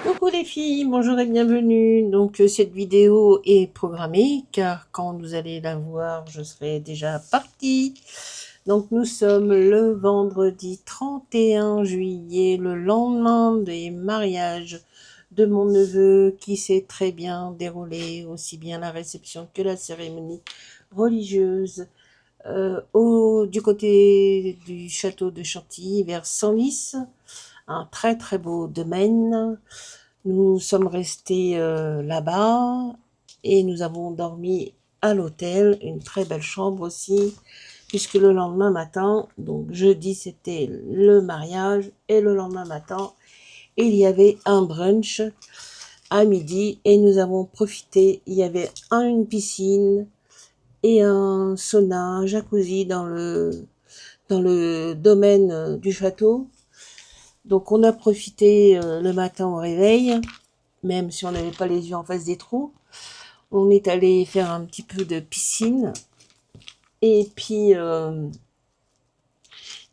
Coucou les filles, bonjour et bienvenue. Donc cette vidéo est programmée car quand vous allez la voir, je serai déjà partie. Donc nous sommes le vendredi 31 juillet, le lendemain des mariages de mon neveu qui s'est très bien déroulé, aussi bien la réception que la cérémonie religieuse. Du côté du château de Chantilly vers Senlis, un très très beau domaine. Nous sommes restés là-bas et nous avons dormi à l'hôtel, une très belle chambre aussi, puisque le lendemain matin, donc jeudi c'était le mariage, et le lendemain matin, il y avait un brunch à midi et nous avons profité, il y avait une piscine et un sauna, un jacuzzi dans le domaine du château. Donc on a profité le matin au réveil, même si on n'avait pas les yeux en face des trous. On est allé faire un petit peu de piscine. Et puis,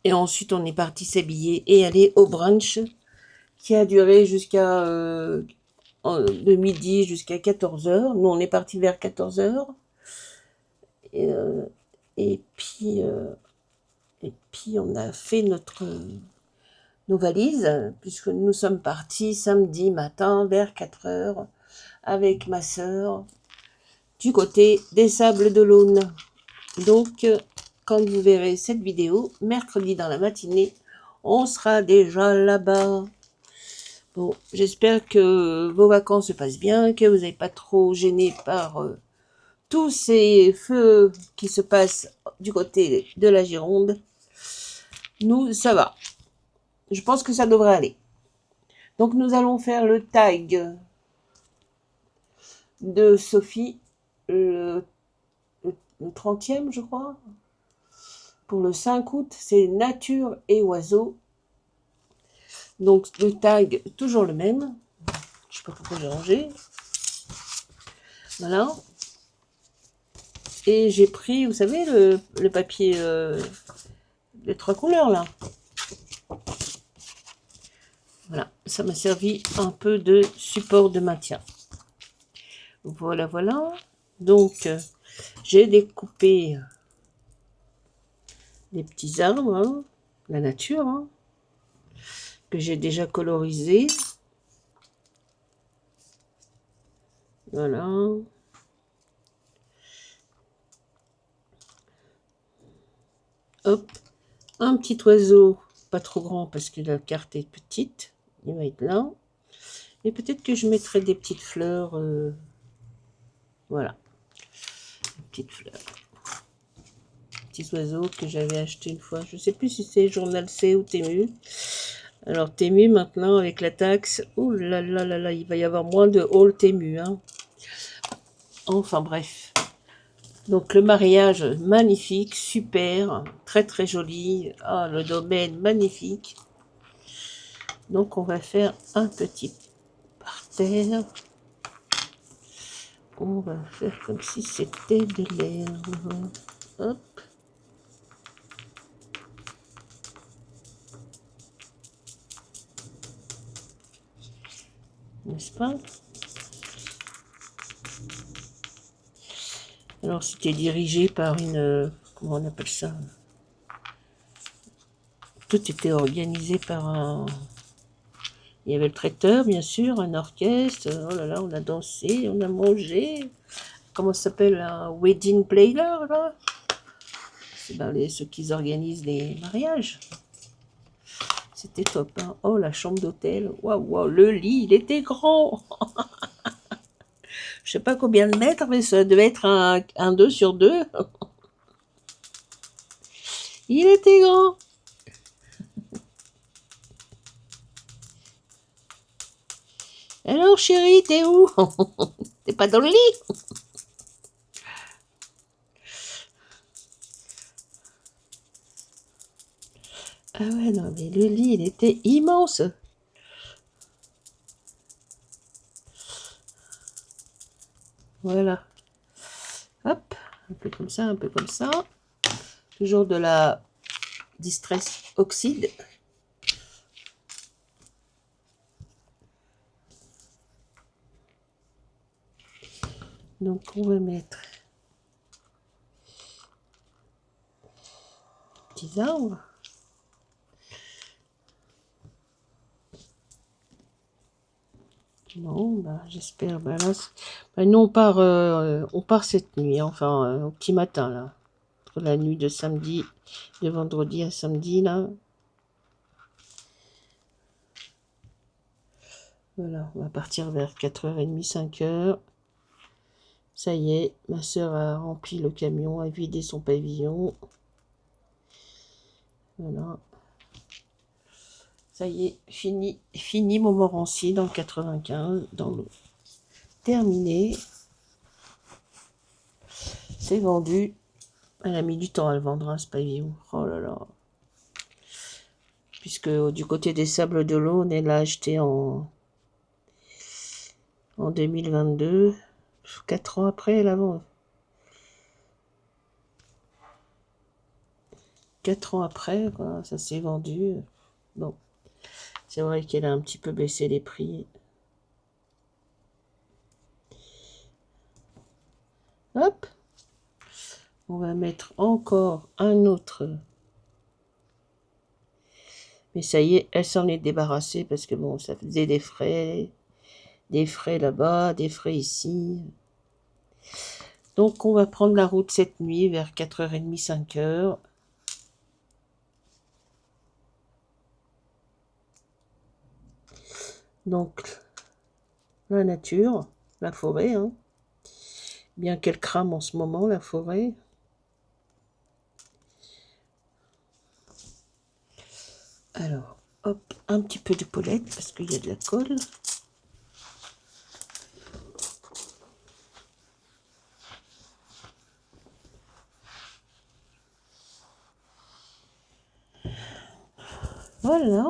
et ensuite, on est parti s'habiller et aller au brunch qui a duré jusqu'à de midi jusqu'à 14 heures. Nous, on est parti vers 14 heures. Et, et puis, on a fait nos valises, puisque nous sommes partis samedi matin vers 4 heures avec ma sœur du côté des Sables d'Olonne. Donc, quand vous verrez cette vidéo, mercredi dans la matinée, on sera déjà là-bas. Bon, j'espère que vos vacances se passent bien, que vous n'êtes pas trop gênés par tous ces feux qui se passent du côté de la Gironde. Nous, ça va. Je pense que ça devrait aller. Donc, nous allons faire le tag de Sophie, le, le 30e, je crois. Pour le 5 août, c'est nature et oiseaux. Donc le tag, toujours le même. Je sais pas pourquoi j'ai rangé. Voilà. Et j'ai pris, vous savez, le papier, les 3 couleurs là. Voilà, ça m'a servi un peu de support de maintien. Voilà, voilà. Donc, j'ai découpé des petits arbres, hein, la nature, hein, que j'ai déjà colorisé. Voilà. Hop. Un petit oiseau, pas trop grand parce que la carte est petite. Il va être là. Et peut-être que je mettrai des petites fleurs. Voilà. Des petites fleurs. Petits oiseaux que j'avais acheté une fois. Je ne sais plus si c'est Journal C ou Temu. Alors Temu maintenant avec la taxe. Ouh là là là là, il va y avoir moins de haul Temu. Hein. Enfin bref. Donc le mariage magnifique, super, très très joli. Ah, le domaine magnifique. Donc on va faire un petit parterre. On va faire comme si c'était de l'herbe. Hop. N'est-ce pas? Alors c'était dirigé par une... comment on appelle ça? Tout était organisé par un... Il y avait le traiteur, bien sûr, un orchestre. Oh là là, on a dansé, on a mangé. Comment ça s'appelle? Un wedding player, là? C'est ben ceux qui organisent les mariages. C'était top, hein. Oh, la chambre d'hôtel. Waouh, waouh, le lit, il était grand. Je sais pas combien de mètres, mais ça devait être un 2 sur 2. Il était grand. Alors, chérie, t'es où? T'es pas dans le lit? Ah ouais, non, mais le lit, il était immense. Voilà. Hop, un peu comme ça, un peu comme ça. Toujours de la Distress Oxide. Donc on va mettre petits arbres. Non, bah, j'espère. Bah, là, bah, nous on part cette nuit, hein, enfin au petit matin là, pour la nuit de samedi, de vendredi à samedi là. Voilà, on va partir vers 4h30, 5h. Ça y est, ma soeur a rempli le camion, a vidé son pavillon. Voilà. Ça y est, fini Montmorency dans le 95, dans le terminé. C'est vendu. Elle a mis du temps à le vendre, hein, ce pavillon. Oh là là. Puisque du côté des Sables d'Olonne, elle l'a acheté en 2022. 4 ans après, elle a vendu. 4 ans après, quoi, ça s'est vendu. Bon, c'est vrai qu'elle a un petit peu baissé les prix. Hop, on va mettre encore un autre. Mais ça y est, elle s'en est débarrassée parce que bon, ça faisait des frais là-bas, des frais ici. Donc on va prendre la route cette nuit vers 4h30, 5h. Donc la nature, la forêt, hein. Bien qu'elle crame en ce moment, la forêt. Alors, hop, un petit peu de Paulette parce qu'il y a de la colle. Voilà.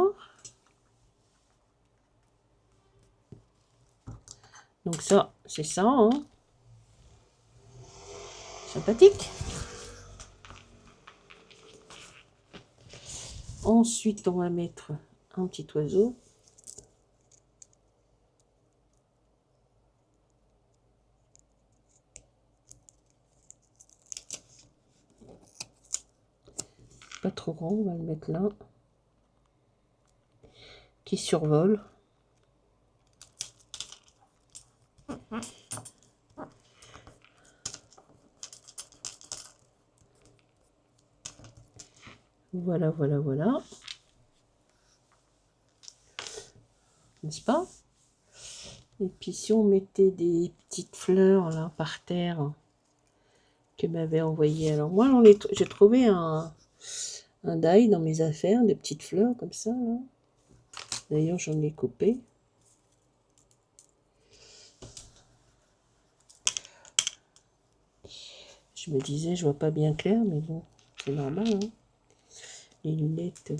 Donc ça, c'est ça, hein. Sympathique. Ensuite, on va mettre un petit oiseau. Pas trop grand, on va le mettre là. Qui survole. Voilà, voilà, voilà. N'est-ce pas? Et puis si on mettait des petites fleurs là par terre que m'avait envoyé. Alors moi, j'ai trouvé un die dans mes affaires, des petites fleurs comme ça. D'ailleurs, j'en ai coupé. Je me disais, je vois pas bien clair, mais bon, c'est normal, hein. Les lunettes,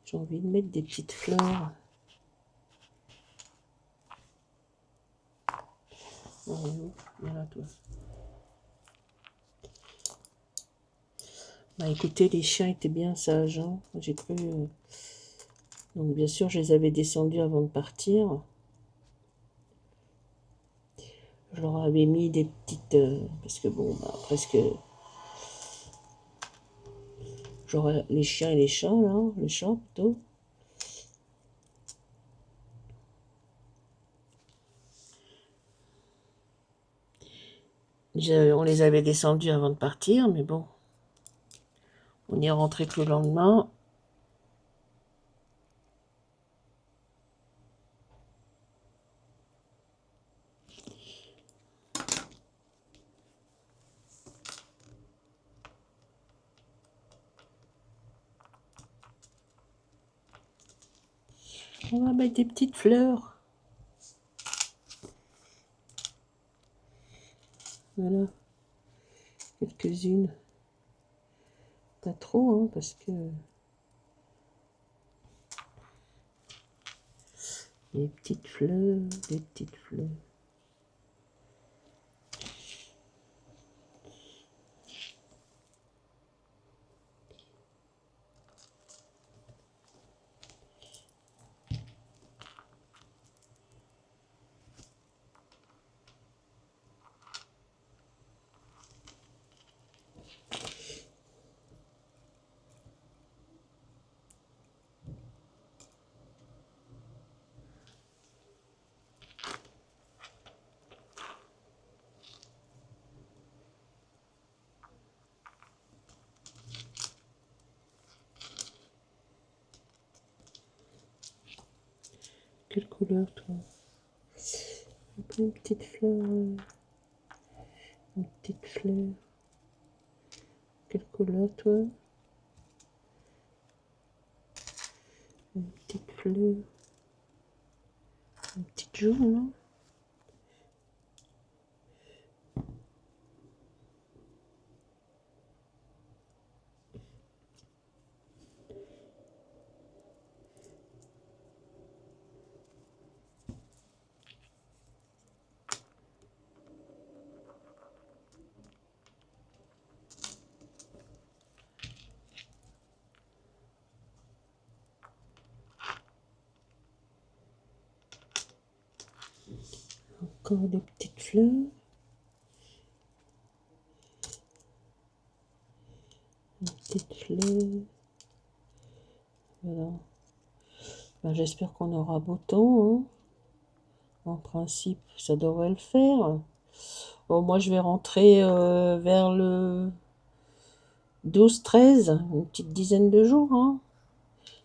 j'ai envie de mettre des petites fleurs. Voilà, toi. Bah écoutez, les chiens étaient bien sages, hein. J'ai cru... Donc bien sûr, je les avais descendus avant de partir. Je leur avais mis des petites... parce que bon, bah, presque... Genre les chiens et les chats, là, le chat plutôt. On les avait descendus avant de partir, mais bon. On est rentré que le lendemain. On va mettre des petites fleurs. Voilà. Quelques-unes. Pas trop, hein, parce que... Des petites fleurs, des petites fleurs. Quelle couleur, toi? Une petite fleur. Une petite fleur. Quelle couleur, toi? Une petite fleur. Une petite jaune, non? Encore des petites fleurs. Une petite fleur. Voilà. Ben, j'espère qu'on aura beau temps, hein. En principe, ça devrait le faire. Bon, moi, je vais rentrer vers le 12-13, une petite dizaine de jours, hein.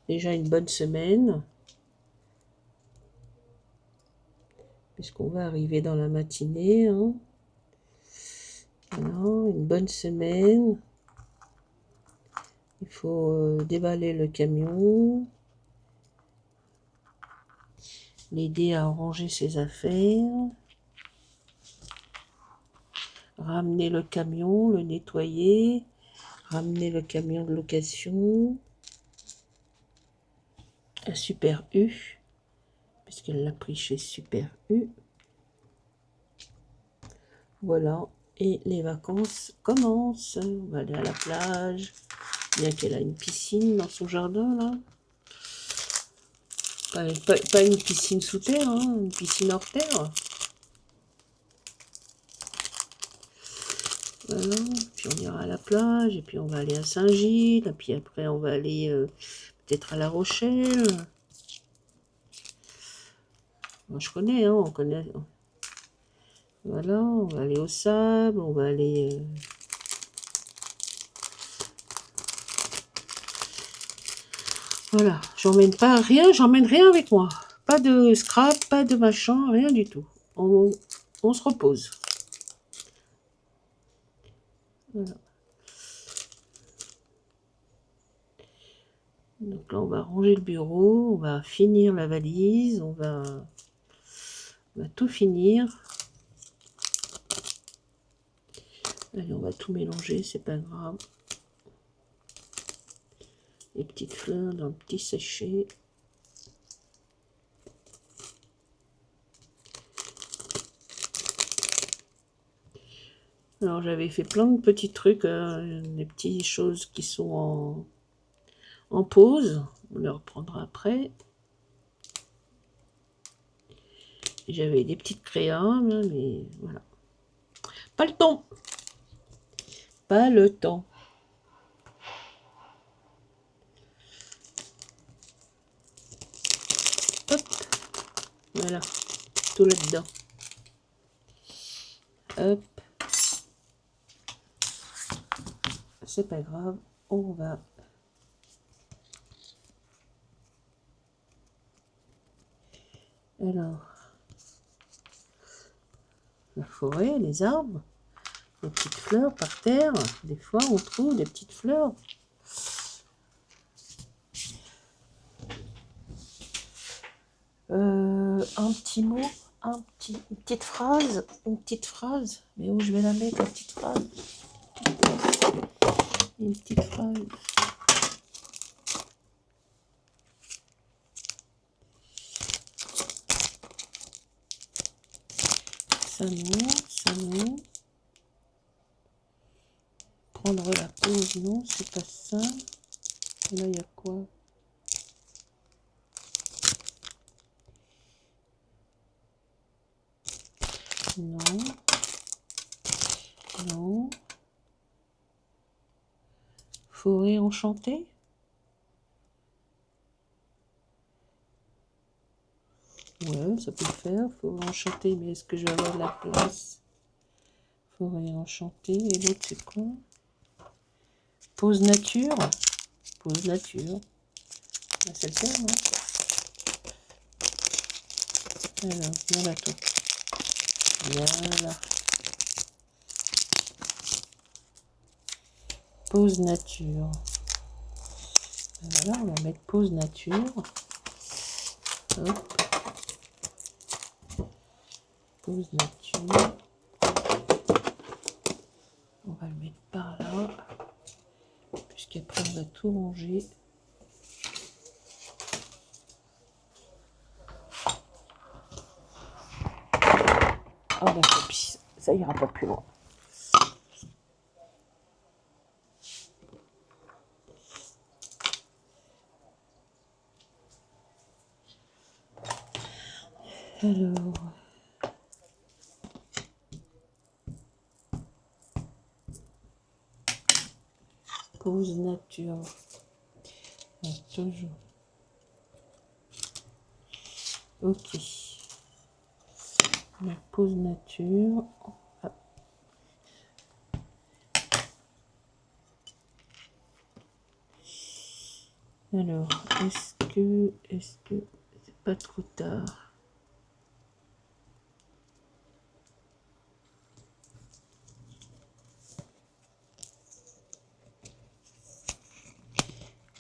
Déjà une bonne semaine. Puisqu'on va arriver dans la matinée, hein. Voilà, une bonne semaine. Il faut déballer le camion. L'aider à ranger ses affaires. Ramener le camion, le nettoyer. Ramener le camion de location. À Super U. Puisqu'elle l'a pris chez Super U. Voilà. Et les vacances commencent. On va aller à la plage. Bien qu'elle a une piscine dans son jardin, là. Pas une piscine sous terre, hein, une piscine hors terre. Voilà. Puis on ira à la plage. Et puis on va aller à Saint-Gilles. Et puis après, on va aller peut-être à La Rochelle. Moi, je connais, hein, on connaît. Voilà, on va aller au sable. On va aller... Voilà, j'emmène rien avec moi. Pas de scrap, pas de machin, rien du tout. On se repose. Voilà. Donc là, on va ranger le bureau, on va finir la valise, on va tout finir. Allez, on va tout mélanger, c'est pas grave. Les petites fleurs dans le petit sachet. Alors j'avais fait plein de petits trucs, des petites choses qui sont en pause. On les reprendra après. J'avais des petites créas, mais voilà. Pas le temps. Pas le temps. Hop. Voilà. Tout là-dedans. Hop. C'est pas grave. On va... Alors... La forêt, les arbres. Des petites fleurs par terre. Des fois, on trouve des petites fleurs. Un petit mot, une petite phrase. Mais où je vais la mettre, la petite phrase? Une petite phrase. Ça non. Prendre la pause, non, c'est pas ça. Et là, il y a quoi? Non. Forêt enchantée. Ouais, ça peut le faire. Forêt enchantée, mais est-ce que je vais avoir de la place? Forêt enchantée. Et l'autre, c'est quoi? Pause nature. Pause nature. Ah, c'est le terme, hein. Alors, voilà toi. Voilà. Pause nature. Voilà, on va mettre pause nature. Hop. Pause nature. On va le mettre par là. Puisqu'après on va tout ranger. Oh la copie, ça ira pas plus loin. Alors, pause nature. Toujours. Ok. La pause nature. Hop. Alors, est-ce que c'est pas trop tard?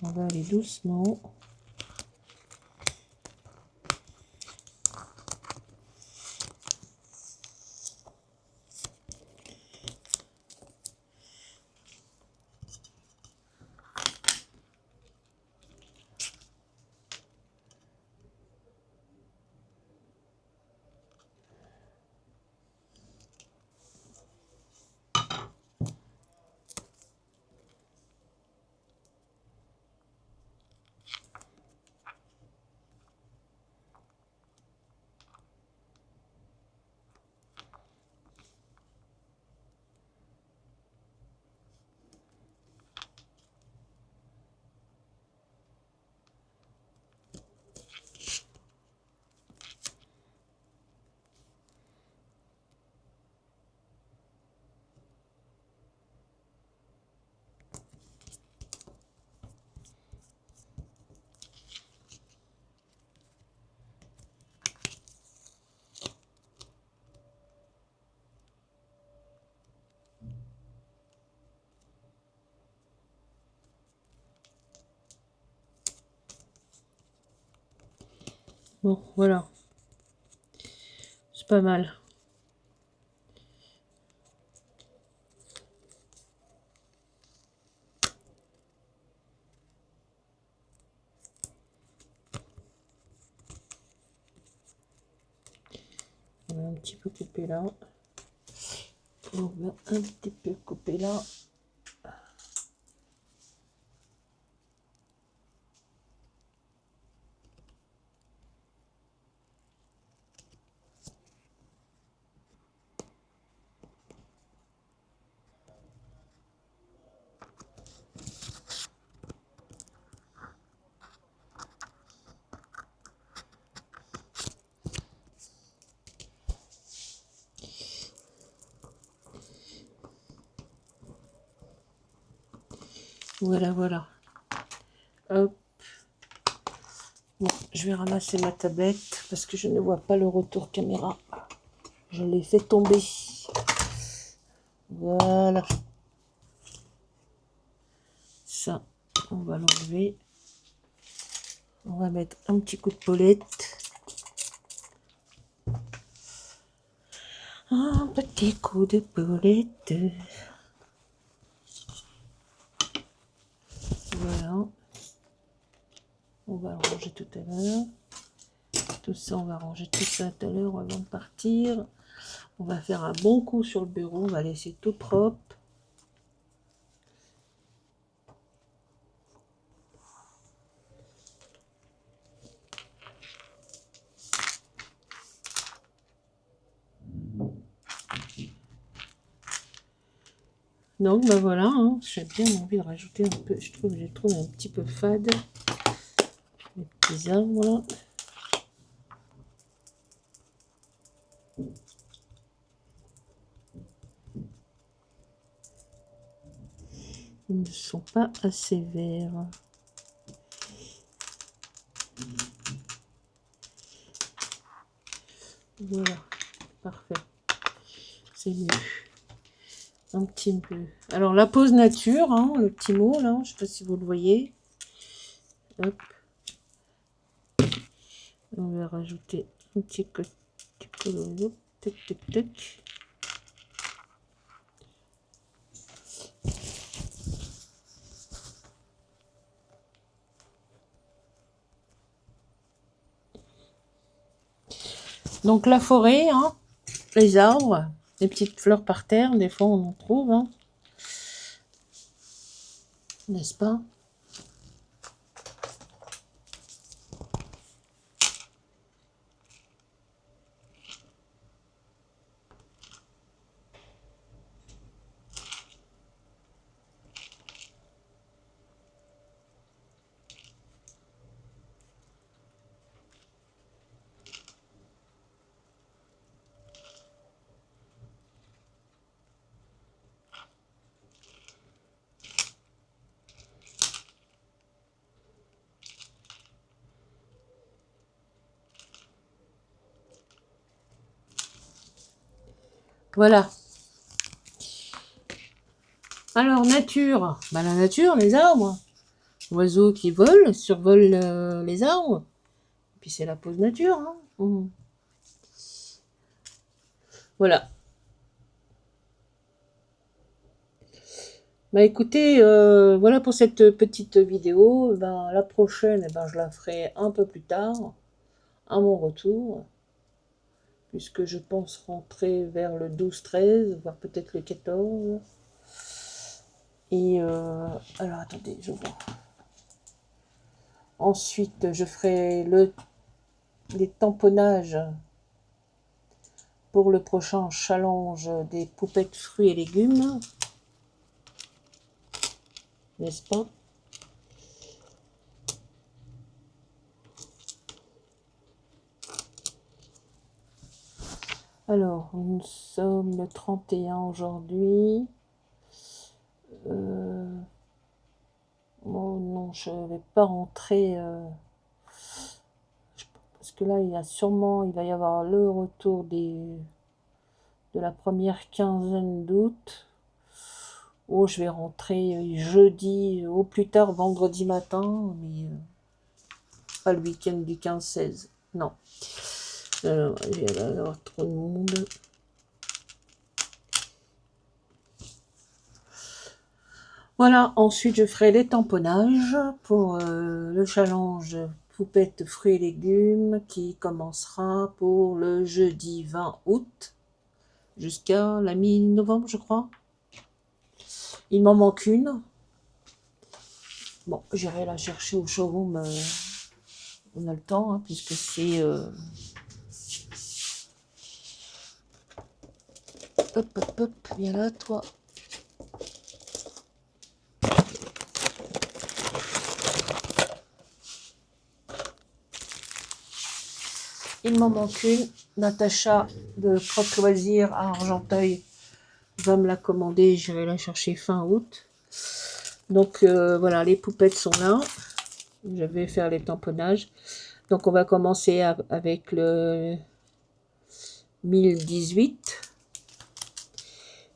On va aller doucement. Bon, voilà. C'est pas mal. On va un petit peu couper là. On va un petit peu couper là. Voilà, voilà. Hop. Bon, je vais ramasser ma tablette parce que je ne vois pas le retour caméra. Je l'ai fait tomber. Voilà. Ça, on va l'enlever. On va mettre un petit coup de paulette. Un petit coup de paulette. Voilà. On va le ranger tout à l'heure. Tout ça, on va ranger tout ça tout à l'heure avant de partir. On va faire un bon coup sur le bureau. On va laisser tout propre. Donc, ben voilà. Hein, j'ai bien envie de rajouter un peu. Je trouve que j'ai trouvé un petit peu fade. Les petits arbres là. Ils ne sont pas assez verts. Voilà, parfait. C'est mieux. Un petit peu. Alors, la pose nature, hein, le petit mot, là, je ne sais pas si vous le voyez. Hop. On va rajouter un petit côté. Tac, tac, tac. Donc, la forêt, hein, les arbres, les petites fleurs par terre, des fois on en trouve, hein, n'est-ce pas? Voilà. Alors, nature. Bah, la nature, les arbres. Oiseaux qui volent, survolent les arbres. Et puis, c'est la pose nature. Hein. Voilà. Bah, écoutez, voilà pour cette petite vidéo. Ben, la prochaine, eh ben, je la ferai un peu plus tard, à mon retour. Puisque je pense rentrer vers le 12-13, voire peut-être le 14. Et alors attendez, je vois. Ensuite, je ferai les tamponnages pour le prochain challenge des poupettes fruits et légumes. N'est-ce pas? Alors, nous sommes le 31 aujourd'hui. Oh non, je ne vais pas rentrer. Parce que là, il va y avoir le retour de la première quinzaine d'août. Oh, je vais rentrer jeudi, au plus tard vendredi matin, mais pas le week-end du 15-16. Non. Alors, il va y avoir trop de monde. Voilà, ensuite je ferai les tamponnages pour le challenge poupette fruits et légumes qui commencera pour le jeudi 20 août jusqu'à la mi-novembre, je crois. Il m'en manque une. Bon, j'irai la chercher au showroom. On a le temps, hein, puisque c'est... Hop, hop, hop, viens là, toi. Il m'en manque une. Natacha de Croque Loisirs à Argenteuil va me la commander. J'irai la chercher fin août. Donc voilà, les poupettes sont là. Je vais faire les tamponnages. Donc on va commencer avec le 1018,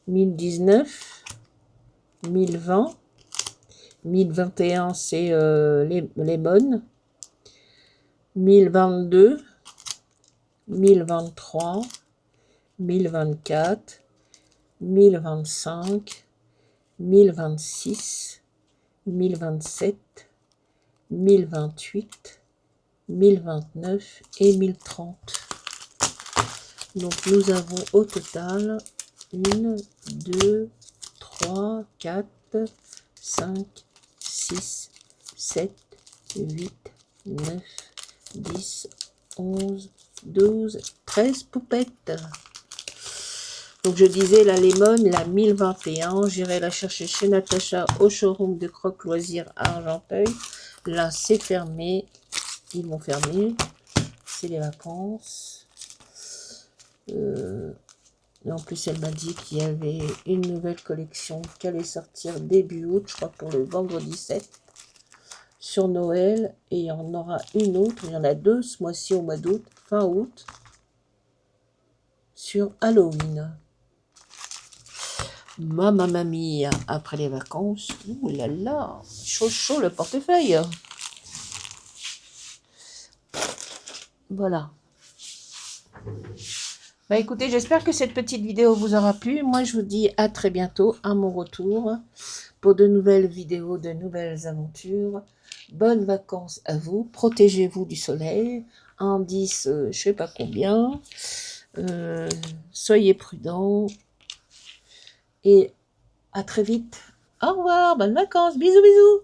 1019, 1020. 1021 c'est les bonnes. 1022, 1023, 1024, 1025, 1026, 1027, 1028, 1029 et 1030. Donc nous avons au total 1, 2, 3, 4, 5, 6, 7, 8, 9, 10, 11, 12, 13 poupettes. Donc je disais la Lemon, la 1021, j'irai la chercher chez Natacha au showroom de Croque Loisirs à Argenteuil. Là c'est fermé, ils m'ont fermé, c'est les vacances. En plus elle m'a dit qu'il y avait une nouvelle collection qui allait sortir début août, je crois pour le vendredi 7. Sur Noël, et il y en aura une autre, il y en a deux ce mois-ci au mois d'août, fin août. sur Halloween. Mamma mia, après les vacances. Ouh là là, chaud chaud le portefeuille. Voilà. Bah écoutez, j'espère que cette petite vidéo vous aura plu. Moi, je vous dis à très bientôt, à mon retour, pour de nouvelles vidéos, de nouvelles aventures. Bonnes vacances à vous. Protégez-vous du soleil. Indice, je sais pas combien. Soyez prudents. Et à très vite. Au revoir, bonnes vacances. Bisous, bisous.